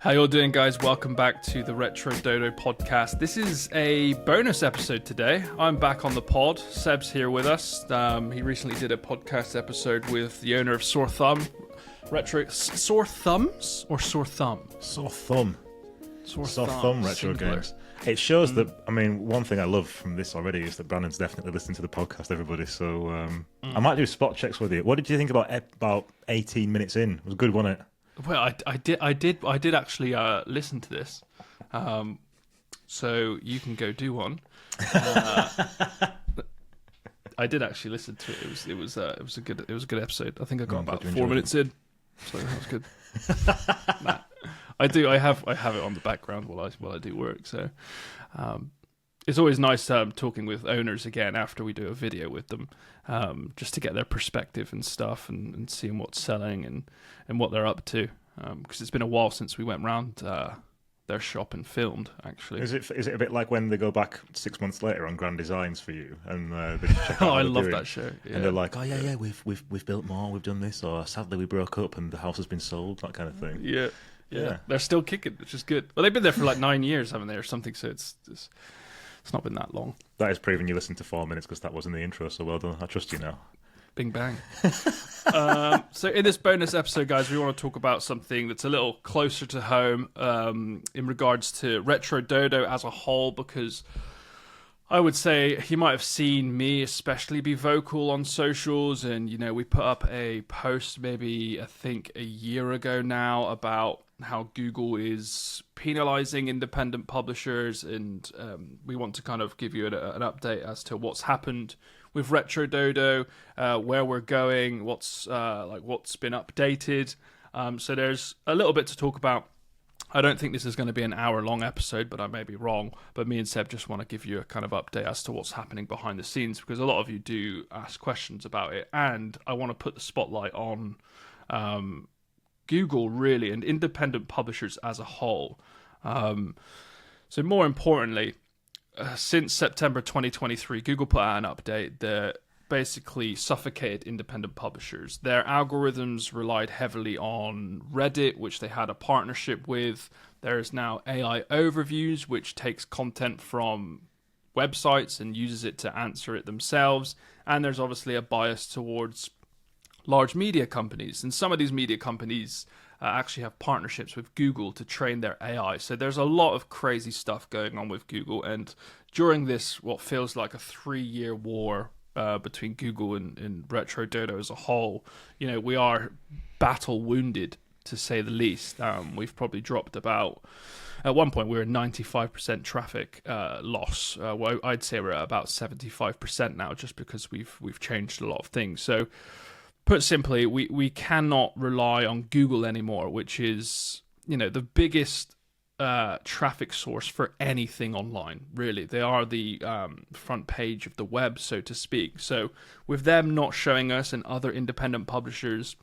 How you all doing, guys? Welcome back to the Retro Dodo podcast. This is a bonus episode today. I'm back on the pod. Seb's here with us. He recently did a podcast episode with the owner of Sore Thumb. Sore Thumbs or Sore Thumb? Sore Thumb. Sore Thumb retro singular. games. It shows that, I mean, one thing I love from this already is that Brandon's definitely listening to the podcast, everybody. So I might do spot checks with you. What did you think about 18 minutes in? It was good, wasn't it? Well, I did actually listen to this, so you can go do one. I did actually listen to it. It was a good episode. I think I got about 4 minutes in, so that was good. Nah, I have it on the background while I do work. So it's always nice talking with owners again after we do a video with them, just to get their perspective and stuff, and seeing what's selling and what they're up to. Because it's been a while since we went round their shop and filmed. Actually, is it a bit like when they go back 6 months later on Grand Designs for you and they just check out oh, what I they're love doing, that show. Yeah. and they're like, oh yeah, we've built more, we've done this, or sadly we broke up and the house has been sold, that kind of thing. Yeah. They're still kicking, which is good. Well, they've been there for like 9 years, haven't they, or something? So it's not been that long. That is proving you listened to 4 minutes because that was in the intro. So well done. I trust you now. Bing bang. So in this bonus episode, guys, we want to talk about something that's a little closer to home in regards to Retro Dodo as a whole, because I would say you might have seen me especially be vocal on socials, and we put up a post maybe I think a year ago now about how Google is penalizing independent publishers, and we want to kind of give you an update as to what's happened with Retro Dodo, where we're going, what's been updated. So there's a little bit to talk about. I don't think this is going to be an hour-long episode, but I may be wrong. But me and Seb just want to give you a kind of update as to what's happening behind the scenes, because a lot of you do ask questions about it, and I want to put the spotlight on Google, really, and independent publishers as a whole. So more importantly, since September 2023, Google put out an update that basically suffocated independent publishers. Their algorithms relied heavily on Reddit, which they had a partnership with. There is now AI overviews, which takes content from websites and uses it to answer it themselves. And there's obviously a bias towards large media companies. And some of these media companies actually have partnerships with Google to train their AI. So there's a lot of crazy stuff going on with Google. And during this, what feels like a 3-year war between Google and Retro Dodo as a whole, we are battle wounded, to say the least. We've probably dropped about, at one point we were 95% traffic loss. Well, I'd say we're at about 75% now, just because we've changed a lot of things. So put simply, we cannot rely on Google anymore, which is, the biggest traffic source for anything online, really. They are the front page of the web, so to speak. So with them not showing us and other independent publishers,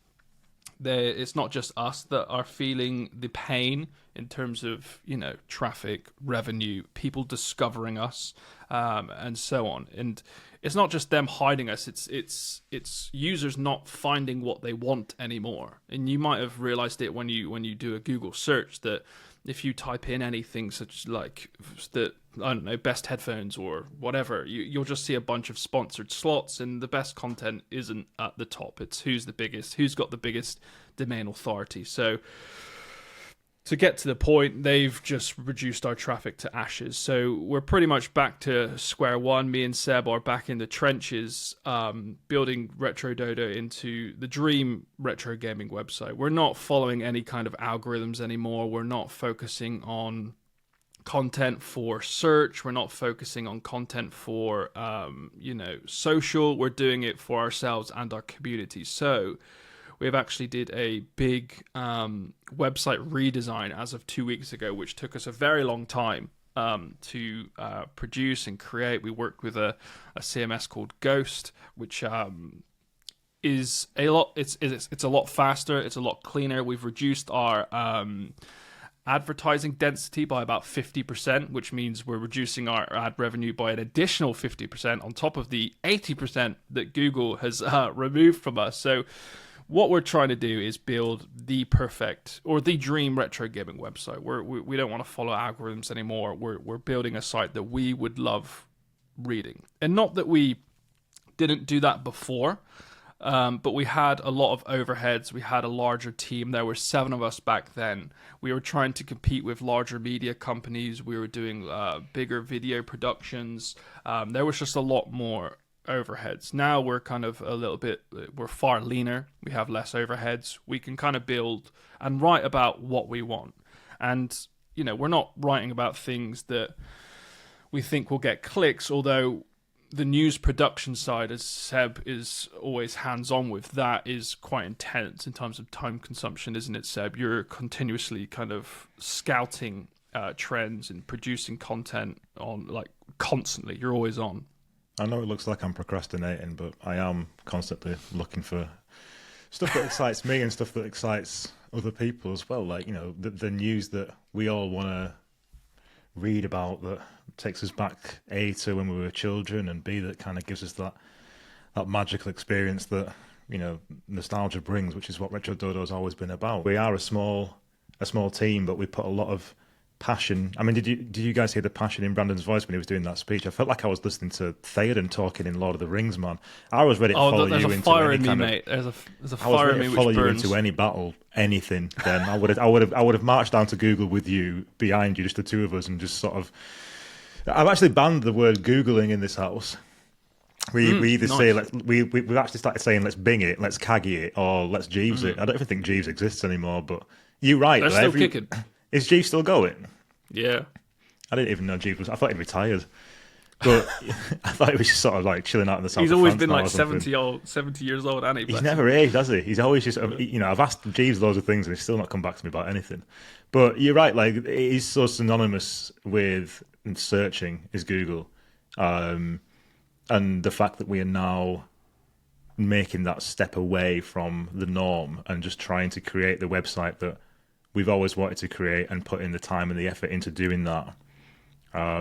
it's not just us that are feeling the pain in terms of, traffic, revenue, people discovering us, and so on. And it's not just them hiding us, it's users not finding what they want anymore. And you might have realized it when you do a Google search, that if you type in anything such like that, I don't know, best headphones or whatever, you'll just see a bunch of sponsored slots, and the best content isn't at the top. It's who's the biggest, who's got the biggest domain authority. So to get to the point, they've just reduced our traffic to ashes. So we're pretty much back to square one. Me and Seb are back in the trenches, building Retro Dodo into the dream retro gaming website. We're not following any kind of algorithms anymore. We're not focusing on content for search. We're not focusing on content for, social. We're doing it for ourselves and our community. So we've actually did a big website redesign as of 2 weeks ago, which took us a very long time to produce and create. We worked with a CMS called Ghost, which is a lot. It's a lot faster. It's a lot cleaner. We've reduced our advertising density by about 50%, which means we're reducing our ad revenue by an additional 50% on top of the 80% that Google has removed from us. So what we're trying to do is build the perfect or the dream retro gaming website. We don't want to follow algorithms anymore. We're building a site that we would love reading, and not that we didn't do that before. But we had a lot of overheads. We had a larger team. There were 7 of us back then. We were trying to compete with larger media companies. We were doing bigger video productions. There was just a lot more overheads. Now we're kind of we're far leaner. We have less overheads. We can kind of build and write about what we want. And, we're not writing about things that we think will get clicks, although the news production side, as Seb is always hands-on with, that is quite intense in terms of time consumption, isn't it, Seb? You're continuously kind of scouting trends and producing content on, constantly. You're always on. I know it looks like I'm procrastinating, but I am constantly looking for stuff that excites me and stuff that excites other people as well. The news that we all want to read about that takes us back, A, to when we were children, and B, that kind of gives us that magical experience that nostalgia brings, which is what Retro Dodo has always been about. We are a small team, but we put a lot of passion. I mean, did you guys hear the passion in Brandon's voice when he was doing that speech? I felt like I was listening to Theoden talking in Lord of the Rings, man. I was ready to follow you into fire any in kind me, of, mate. There's a fire in me which follow you burns. into any battle, anything. Then I would have marched down to Google with you behind you, just the two of us, and just sort of. I've actually banned the word Googling in this house. We either nice. say we've actually started saying let's Bing it, let's Kaggy it, or let's Jeeves it. I don't even think Jeeves exists anymore. But you're right. They're still kicking. Is Jeeves still going? Yeah. I didn't even know Jeeves was. I thought he'd retired. But I thought he was just sort of chilling out in the south. He's of always France been now or 70 years old, hasn't he? He's never aged, has he? He's always just, I've asked Jeeves loads of things and he's still not come back to me about anything. But you're right, it is so synonymous with searching is Google. And the fact that we are now making that step away from the norm and just trying to create the website that we've always wanted to create and put in the time and the effort into doing that.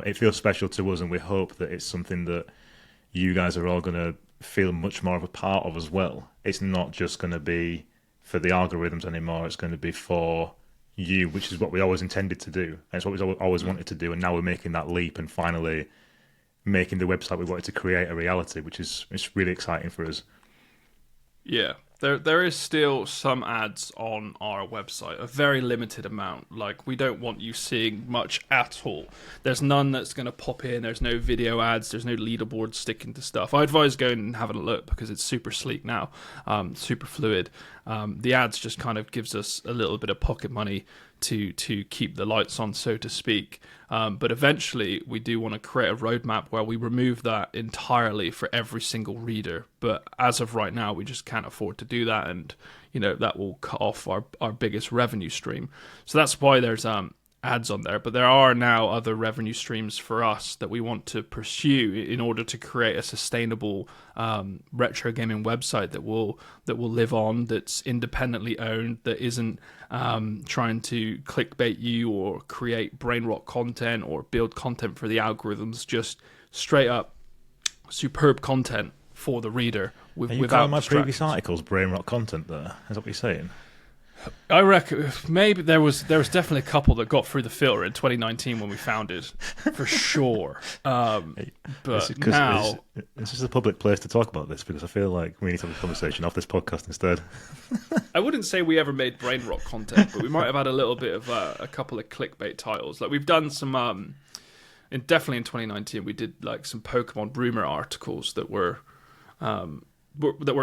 It feels special to us, and we hope that it's something that you guys are all going to feel much more of a part of as well. It's not just going to be for the algorithms anymore. It's going to be for you, which is what we always intended to do. And it's what we always wanted to do. And now we're making that leap and finally making the website we wanted to create a reality, which is it's really exciting for us. Yeah. There is still some ads on our website, a very limited amount. We don't want you seeing much at all. There's none that's going to pop in. There's no video ads. There's no leaderboard sticking to stuff. I advise going and having a look because it's super sleek now, super fluid. The ads just kind of gives us a little bit of pocket money to keep the lights on, so to speak. But eventually, we do want to create a roadmap where we remove that entirely for every single reader. But as of right now, we just can't afford to do that, and that will cut off our biggest revenue stream. So that's why there's ads on there. But there are now other revenue streams for us that we want to pursue in order to create a sustainable retro gaming website that will live on, that's independently owned, that isn't trying to clickbait you or create brain rot content or build content for the algorithms. Just straight up superb content for the reader without calling my previous articles brain rot content there? Is that what you're saying? I reckon maybe there was definitely a couple that got through the filter in 2019 when we founded, for sure. But now it's just a public place to talk about this because I feel like we need to have a conversation off this podcast instead. I wouldn't say we ever made brain rot content, but we might have had a little bit of a couple of clickbait titles. We've done some, definitely in 2019 we did some Pokemon rumor articles that were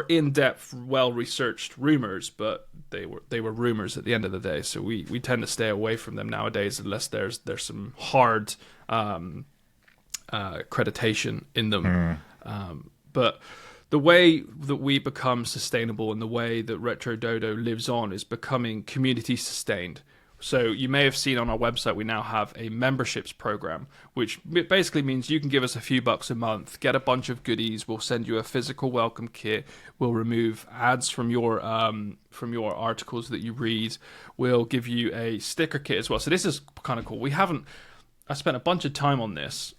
in-depth, well-researched rumors, but they were rumors at the end of the day. So we tend to stay away from them nowadays unless there's some hard accreditation in them. But the way that we become sustainable and the way that Retro Dodo lives on is becoming community sustained. So you may have seen on our website, we now have a memberships program, which basically means you can give us a few bucks a month, get a bunch of goodies. We'll send you a physical welcome kit. We'll remove ads from your articles that you read. We'll give you a sticker kit as well. So this is kind of cool. I spent a bunch of time on this.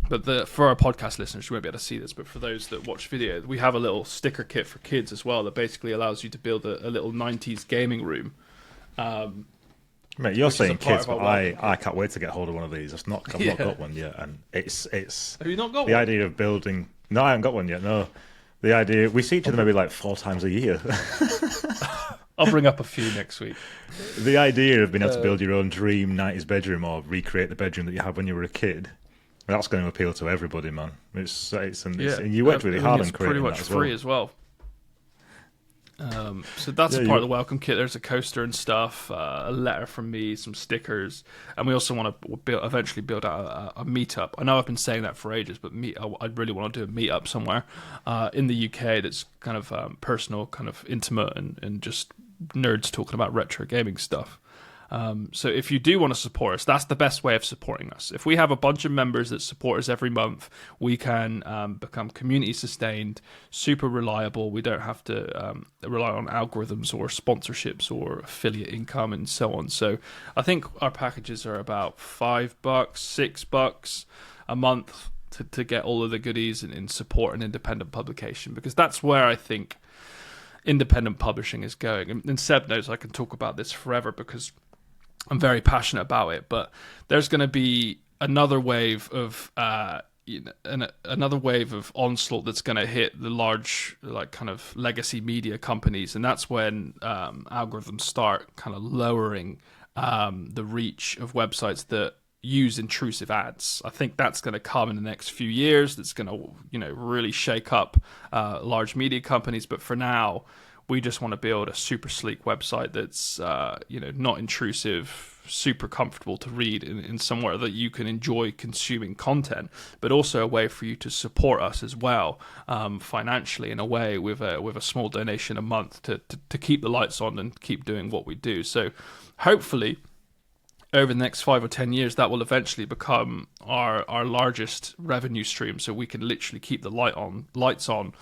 But for our podcast listeners, you won't be able to see this, but for those that watch video, we have a little sticker kit for kids as well that basically allows you to build a little 90s gaming room. Mate, you're saying kids, but welcome I can't wait to get hold of one of these. I've not got one yet, and it's Have you not got the one? idea of building. No, I haven't got one yet. No, the idea we see each other maybe like 4 times a year. I'll bring up a few next week. The idea of being able to build your own dream 90s bedroom or recreate the bedroom that you had when you were a kid, that's going to appeal to everybody, man. And you worked really hard on creating pretty much that free as well. So that's a part of the welcome kit. There's a coaster and stuff, a letter from me, some stickers, and we also want to eventually build out a meetup. I know I've been saying that for ages, but I'd really want to do a meetup somewhere in the UK that's kind of personal, kind of intimate, and just nerds talking about retro gaming stuff. So if you do want to support us, that's the best way of supporting us. If we have a bunch of members that support us every month, we can become community sustained, super reliable. We don't have to rely on algorithms or sponsorships or affiliate income and so on. So I think our packages are about $5, $6 a month to get all of the goodies and support an independent publication, because that's where I think independent publishing is going. And Seb knows I can talk about this forever because I'm very passionate about it, but there's going to be another wave of another wave of onslaught that's going to hit the large, like, kind of legacy media companies, and that's when algorithms start kind of lowering the reach of websites that use intrusive ads. I think that's going to come in the next few years. That's going to really shake up large media companies. But for now, we just want to build a super sleek website that's not intrusive, super comfortable to read in somewhere that you can enjoy consuming content, but also a way for you to support us as well financially, in a way, with a small donation a month to keep the lights on and keep doing what we do. So hopefully over the next 5 or 10 years, that will eventually become our largest revenue stream, so we can literally keep the lights on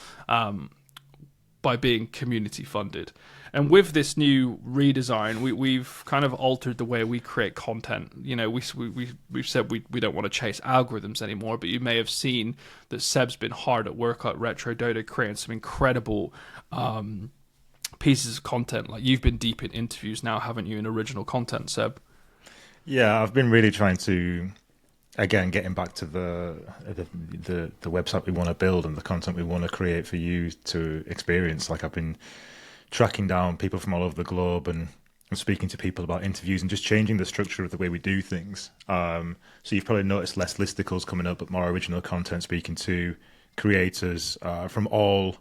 by being community funded. And with this new redesign, we've kind of altered the way we create content. We've said we don't want to chase algorithms anymore, but you may have seen that Seb's been hard at work at Retro Dodo, creating some incredible pieces of content. Like, you've been deep in interviews now, haven't you, in original content, Seb? Yeah, I've been really trying to, again, getting back to the website we want to build and the content we want to create for you to experience. Like, I've been tracking down people from all over the globe and speaking to people about interviews and just changing the structure of the way we do things. So you've probably noticed less listicles coming up, but more original content, speaking to creators from all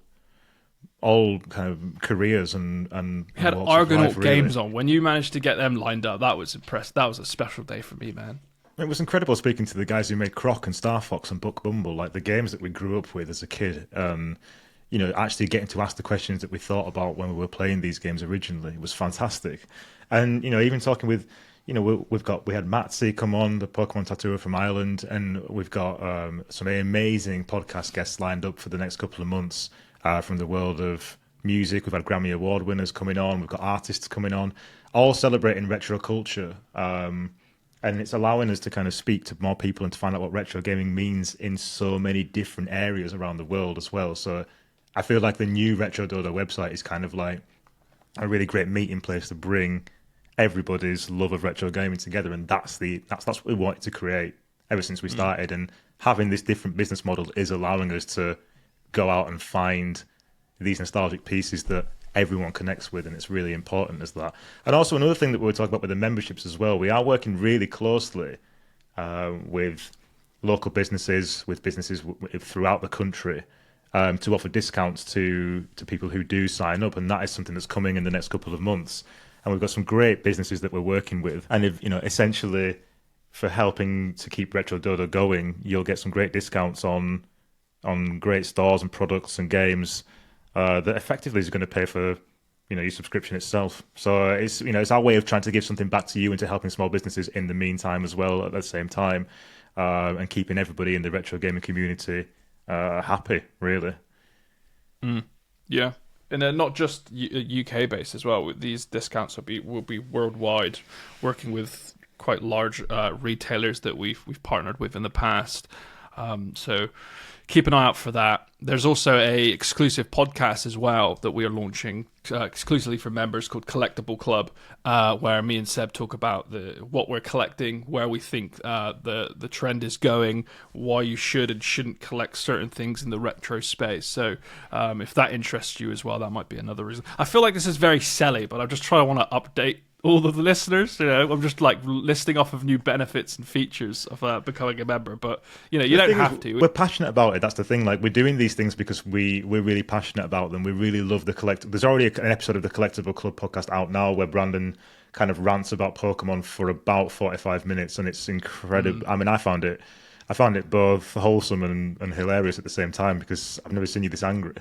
kind of careers and you had Argonaut Games on. When you managed to get them lined up, that was impressive. That was a special day for me, man. It was incredible speaking to the guys who made Croc and Star Fox and Buck Bumble, like the games that we grew up with as a kid. Actually getting to ask the questions that we thought about when we were playing these games originally was fantastic. And even talking with, we had Matsy come on, the Pokemon tattooer from Ireland, and we've got some amazing podcast guests lined up for the next couple of months from the world of music. We've had Grammy Award winners coming on. We've got artists coming on, all celebrating retro culture. And it's allowing us to kind of speak to more people and to find out what retro gaming means in so many different areas around the world as well. So I feel like the new Retro Dodo website is kind of like a really great meeting place to bring everybody's love of retro gaming together. And that's what we wanted to create ever since we started. And having this different business model is allowing us to go out and find these nostalgic pieces that everyone connects with, and it's really important as that. And also another thing that we'll talk about with the memberships as well, we are working really closely with local businesses, with businesses throughout the country to offer discounts to people who do sign up, and that is something that's coming in the next couple of months. And we've got some great businesses that we're working with, and essentially for helping to keep Retro Dodo going, you'll get some great discounts on great stores and products and games that effectively is going to pay for your subscription itself. So it's our way of trying to give something back to you and to helping small businesses in the meantime as well at the same time, and keeping everybody in the retro gaming community happy, really. Yeah, and not just UK based as well. These discounts will be worldwide, working with quite large retailers that we've partnered with in the past. So keep an eye out for that. There's also a exclusive podcast as well that we are launching exclusively for members called Collectible Club, where me and Seb talk about what we're collecting, where we think the trend is going, why you should and shouldn't collect certain things in the retro space. So if that interests you as well, that might be another reason. I feel like this is very selly, but I'm just trying to want to update all of the listeners. I'm just like listing off of new benefits and features of becoming a member, but you don't have to. We're passionate about it. That's the thing. Like, we're doing these things because we're really passionate about them. We really love the collect. There's already an episode of the Collectible Club podcast out now where Brandon kind of rants about Pokemon for about 45 minutes, and it's incredible. I mean, I found it both wholesome and hilarious at the same time, because I've never seen you this angry.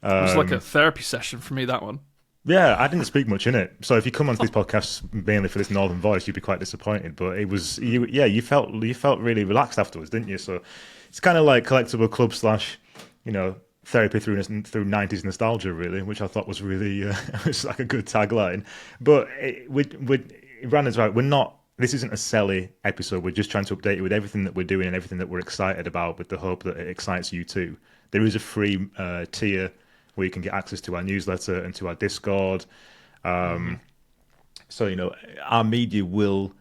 It was like a therapy session for me, that one. Yeah, I didn't speak much in it. So if you come onto these podcasts mainly for this northern voice, you'd be quite disappointed. But it was you felt really relaxed afterwards, didn't you? So it's kind of like Collectible Club / therapy through 90s nostalgia, really, which I thought was really was like a good tagline. But Brandon's right. This isn't a selly episode. We're just trying to update you with everything that we're doing and everything that we're excited about, with the hope that it excites you too. There is a free tier where you can get access to our newsletter and to our Discord. So, our media will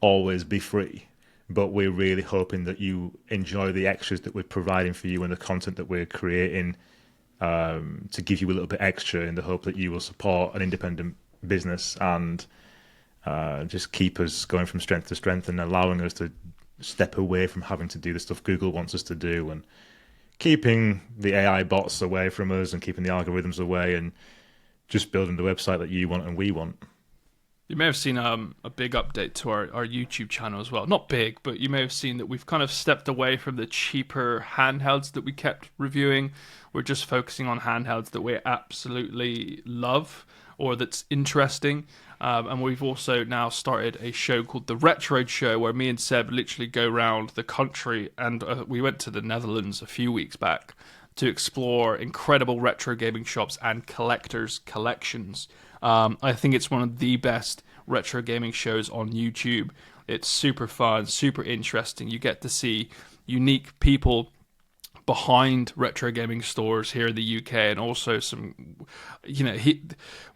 always be free, but we're really hoping that you enjoy the extras that we're providing for you and the content that we're creating to give you a little bit extra, in the hope that you will support an independent business and just keep us going from strength to strength, and allowing us to step away from having to do the stuff Google wants us to do, and keeping the AI bots away from us and keeping the algorithms away, and just building the website that you want and we want. You may have seen a big update to our YouTube channel as well. Not big, but you may have seen that we've kind of stepped away from the cheaper handhelds that we kept reviewing. We're just focusing on handhelds that we absolutely love or that's interesting. And we've also now started a show called The Retro Show, where me and Seb literally go around the country, and we went to the Netherlands a few weeks back to explore incredible retro gaming shops and collectors' collections. I think it's one of the best retro gaming shows on YouTube. It's super fun, super interesting. You get to see unique people behind retro gaming stores here in the UK, and also some,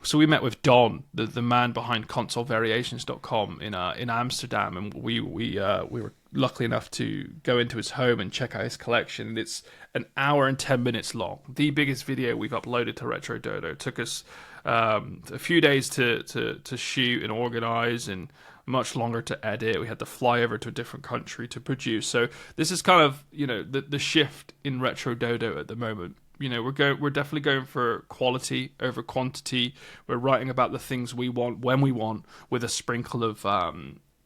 so we met with Don, the man behind consolevariations.com in Amsterdam, and we were lucky enough to go into his home and check out his collection. And it's an hour and 10 minutes long, the biggest video we've uploaded to Retro Dodo. It took us a few days to shoot and organize, and much longer to edit. We had to fly over to a different country to produce. So this is kind of, the shift in Retro Dodo at the moment. We're definitely going for quality over quantity. We're writing about the things we want when we want, with a sprinkle of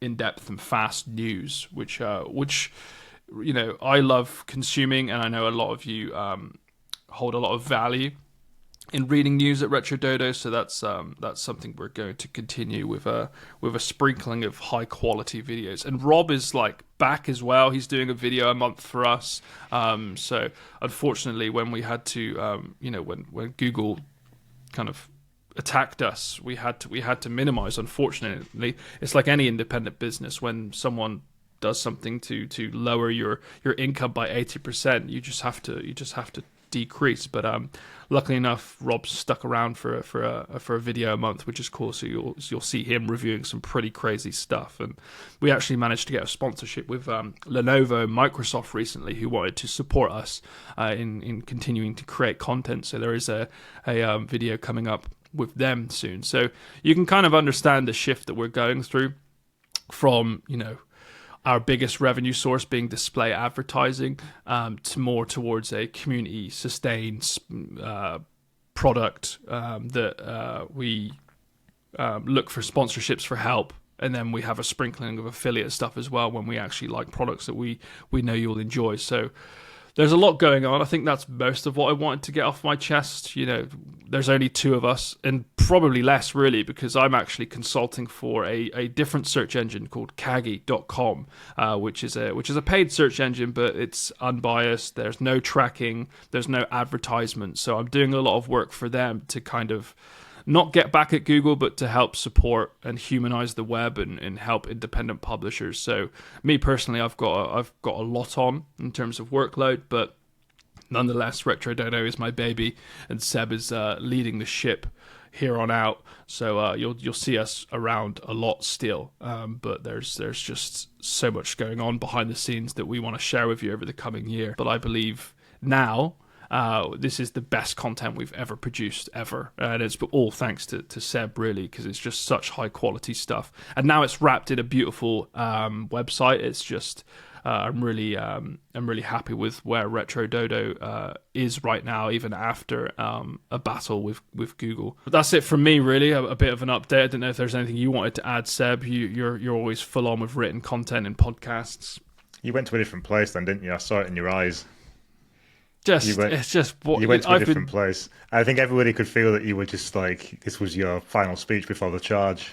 in-depth and fast news, which I love consuming, and I know a lot of you hold a lot of value in reading news at Retro Dodo, so that's something we're going to continue with a sprinkling of high quality videos. And Rob is back as well. He's doing a video a month for us. So unfortunately, when we had to, when Google kind of attacked us, we had to minimize. Unfortunately, it's like any independent business. When someone does something to lower your income by 80%, you just have to decrease. But luckily enough, Rob's stuck around for a video a month, which is cool. So you'll see him reviewing some pretty crazy stuff. And we actually managed to get a sponsorship with Lenovo and Microsoft recently, who wanted to support us in continuing to create content. So there is a video coming up with them soon. So you can kind of understand the shift that we're going through from, our biggest revenue source being display advertising, to more towards a community sustained product that we look for sponsorships for help, and then we have a sprinkling of affiliate stuff as well when we actually like products that we know you'll enjoy. So there's a lot going on. I think that's most of what I wanted to get off my chest. There's only two of us, and probably less really, because I'm actually consulting for a different search engine called Kagi.com, which is a paid search engine, but it's unbiased. There's no tracking, there's no advertisement. So I'm doing a lot of work for them to kind of not get back at Google, but to help support and humanize the web and help independent publishers. So me personally, I've got a lot on in terms of workload, but nonetheless, Retro Dodo is my baby, and Seb is leading the ship here on out. So you'll see us around a lot still, but there's just so much going on behind the scenes that we want to share with you over the coming year. But I believe now this is the best content we've ever produced ever, and it's all thanks to Seb, really, because it's just such high quality stuff. And now it's wrapped in a beautiful website. It's just I'm really happy with where Retro Dodo is right now, even after a battle with Google. But that's it from me, really. A bit of an update. I don't know if there's anything you wanted to add, Seb. You're always full on with written content and podcasts. You went to a different place then, didn't you? I saw it in your eyes. You went to a different place. I think everybody could feel that you were just like, this was your final speech before the charge.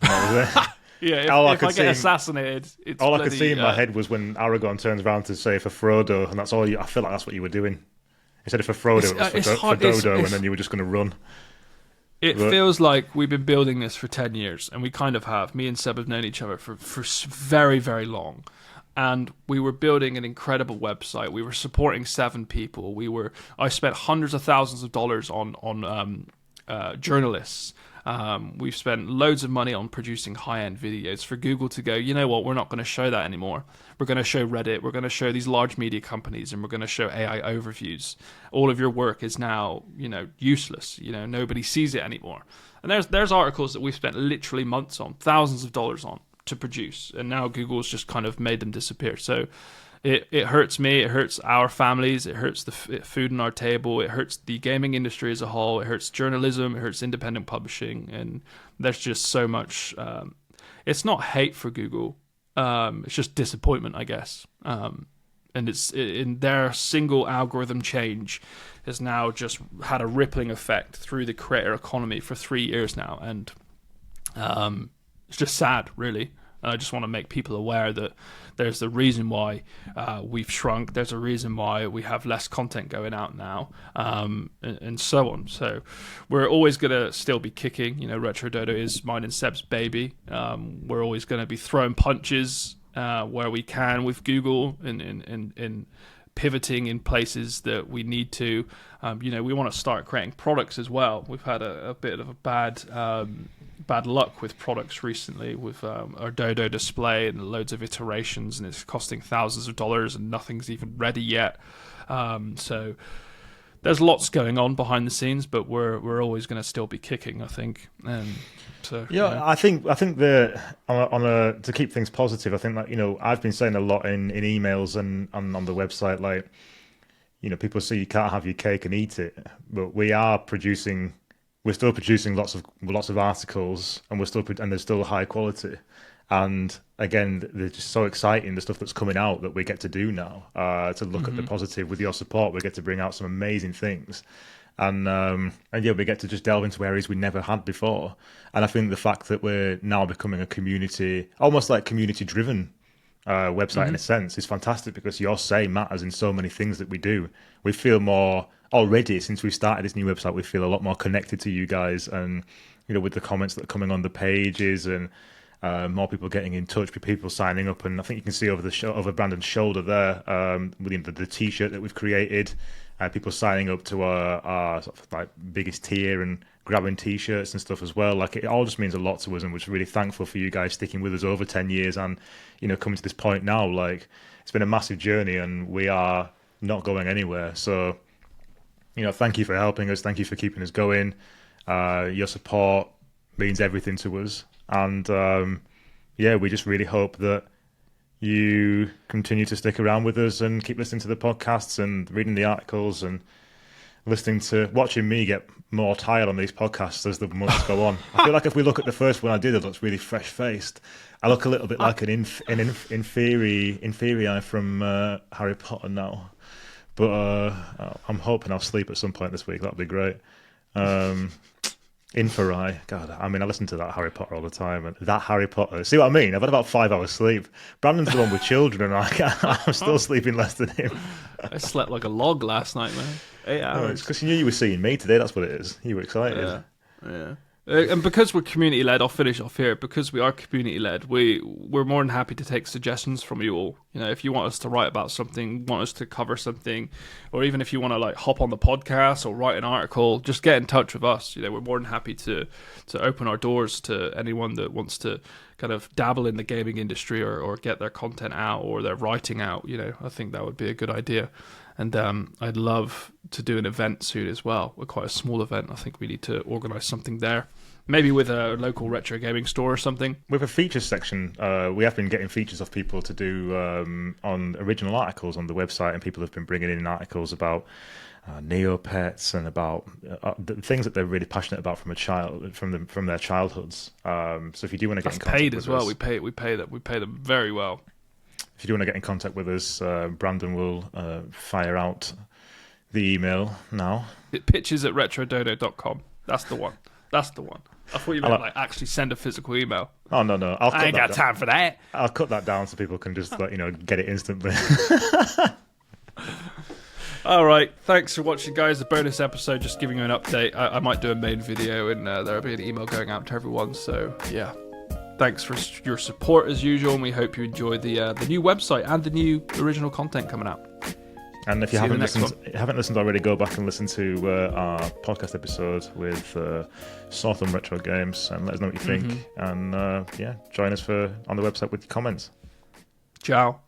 And that was it. Yeah, if I get assassinated, it's all I could see in my head was when Aragorn turns around to say for Frodo, and that's all. I feel like that's what you were doing. Instead of for Frodo, it was for Dodo, and then you were just going to run. It feels like we've been building this for 10 years, and we kind of have. Me and Seb have known each other for very, very long. And we were building an incredible website. We were supporting 7 people. I spent hundreds of thousands of dollars on journalists. We've spent loads of money on producing high-end videos for Google to go, you know what, we're not going to show that anymore. We're going to show Reddit. We're going to show these large media companies, and we're going to show AI overviews. All of your work is now, useless. Nobody sees it anymore. And there's articles that we've spent literally months on, thousands of dollars on to produce, and now Google's just kind of made them disappear. So it hurts me, it hurts our families, it hurts the food on our table, it hurts the gaming industry as a whole, it hurts journalism, it hurts independent publishing, and there's just so much. It's not hate for Google, it's just disappointment, I guess. And it's in their single algorithm change has now just had a rippling effect through the creator economy for 3 years now, and it's just sad, really. And I just want to make people aware that there's a reason why we've shrunk. There's a reason why we have less content going out now, and so on. So we're always going to still be kicking. Retro Dodo is mine and Seb's baby. We're always going to be throwing punches where we can with Google and pivoting in places that we need to. We want to start creating products as well. We've had a bit of a bad luck with products recently with our Dodo display and loads of iterations, and it's costing thousands of dollars and nothing's even ready yet. So there's lots going on behind the scenes, but we're always going to still be kicking, I think. And so I think that to keep things positive, I think that I've been saying a lot in emails and on the website, like people say you can't have your cake and eat it, but we're still producing lots of articles, and they're still high quality. And again, they're just so exciting, the stuff that's coming out that we get to do now. To look at the positive with your support, we get to bring out some amazing things, and we get to just delve into areas we never had before. And I think the fact that we're now becoming a community, almost like community-driven website in a sense, is fantastic, because your say matters in so many things that we do. We feel more already, since we started this new website, we feel a lot more connected to you guys, and with the comments that are coming on the pages, and more people getting in touch, people signing up. And I think you can see over Brandon's shoulder there, with the t-shirt that we've created, people signing up to our sort of like biggest tier and grabbing t-shirts and stuff as well. Like, it all just means a lot to us, and we're really thankful for you guys sticking with us over 10 years and coming to this point now. Like, it's been a massive journey, and we are not going anywhere. So thank you for helping us. Thank you for keeping us going. Your support means everything to us. And we just really hope that you continue to stick around with us and keep listening to the podcasts and reading the articles and watching me get more tired on these podcasts as the months go on. I feel like if we look at the first one I did, it looks really fresh-faced. I look a little bit like an inferi from Harry Potter now. But I'm hoping I'll sleep at some point this week. That'd be great. Inferi. God, I listen to that Harry Potter all the time. And that Harry Potter. See what I mean? I've had about 5 hours sleep. Brandon's the one with children, and I'm still sleeping less than him. I slept like a log last night, man. 8 hours. It's because you knew you were seeing me today. That's what it is. You were excited. Yeah. Yeah. And because we're community led, I'll finish off here. Because we are community led, we're more than happy to take suggestions from you all. You know, if you want us to write about something, want us to cover something, or even if you want to like hop on the podcast or write an article, just get in touch with us. You know, we're more than happy to open our doors to anyone that wants to kind of dabble in the gaming industry or get their content out or their writing out. You know, I think that would be a good idea. And I'd love to do an event soon as well. We're quite a small event. I think we need to organise something there. Maybe with a local retro gaming store or something. With a features section, we have been getting features of people to do on original articles on the website, and people have been bringing in articles about Neopets and about the things that they're really passionate about from their childhoods. So if you do want to get in contact paid with as well, us, we pay them very well. If you do want to get in contact with us, Brandon will fire out the email now. Pitches@retrododo.com. That's the one. I thought you meant like actually send a physical email. Oh no! I ain't got time for that. I'll cut that down so people can just get it instantly. All right, thanks for watching, guys. The bonus episode, just giving you an update. I might do a main video, and there'll be an email going out to everyone. So yeah, thanks for your support as usual, and we hope you enjoy the new website and the new original content coming out. And if you haven't listened already, go back and listen to our podcast episode with Southern Retro Games and let us know what you think. And join us on the website with your comments. Ciao.